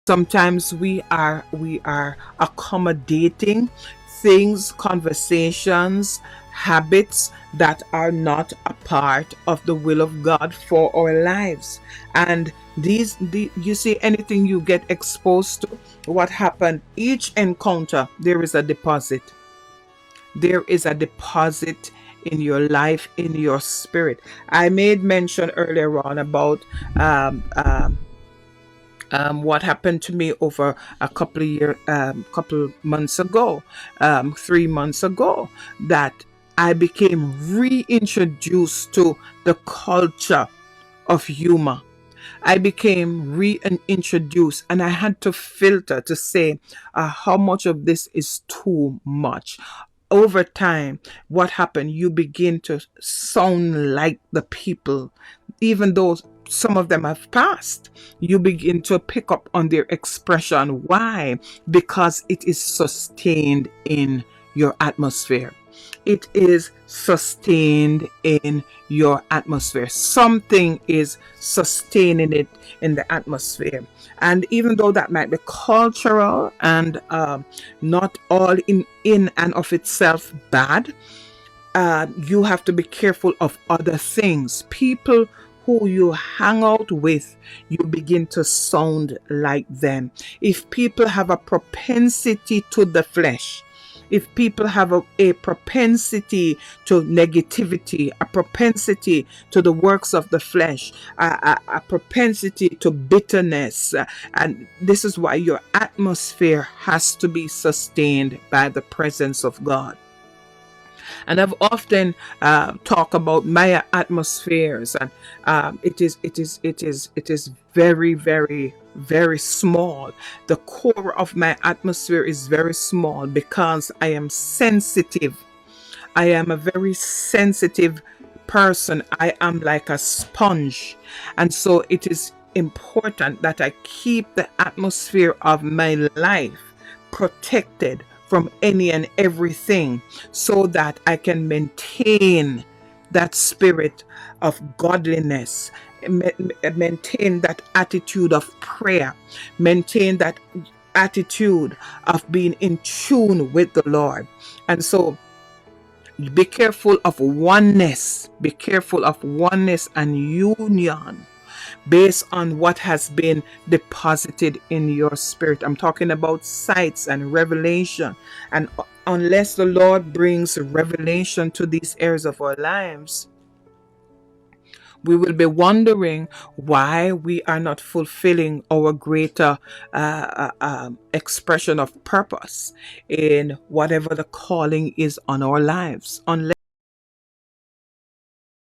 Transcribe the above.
Sometimes we are accommodating things, conversations, habits that are not a part of the will of God for our lives. And you see, anything you get exposed to, what happened, each encounter, there is a deposit. There is a deposit in your life, in your spirit. I made mention earlier on about um, um, what happened to me over a couple months ago, 3 months ago, that I became reintroduced to the culture of humor. I became reintroduced, and I had to filter to say how much of this is too much. Over time, what happened? You begin to sound like the people, even though some of them have passed. You begin to pick up on their expression. Why? Because it is sustained in your atmosphere. It is sustained in your atmosphere. Something is sustaining it in the atmosphere. And even though that might be cultural and not all in and of itself bad, you have to be careful of other things. People who you hang out with, you begin to sound like them. If people have a propensity to the flesh, if people have a propensity to negativity, a propensity to the works of the flesh, a propensity to bitterness, and this is why your atmosphere has to be sustained by the presence of God. And I've often talked about my atmospheres, and it is very, very, very small. The core of my atmosphere is very small because I am sensitive. I am a very sensitive person. I am like a sponge, and so it is important that I keep the atmosphere of my life protected from any and everything, so that I can maintain that spirit of godliness, maintain that attitude of prayer, maintain that attitude of being in tune with the Lord. And so be careful of oneness, be careful of oneness and union based on what has been deposited in your spirit. I'm talking about sights and revelation. And unless the Lord brings revelation to these areas of our lives, we will be wondering why we are not fulfilling our greater expression of purpose in whatever the calling is on our lives, unless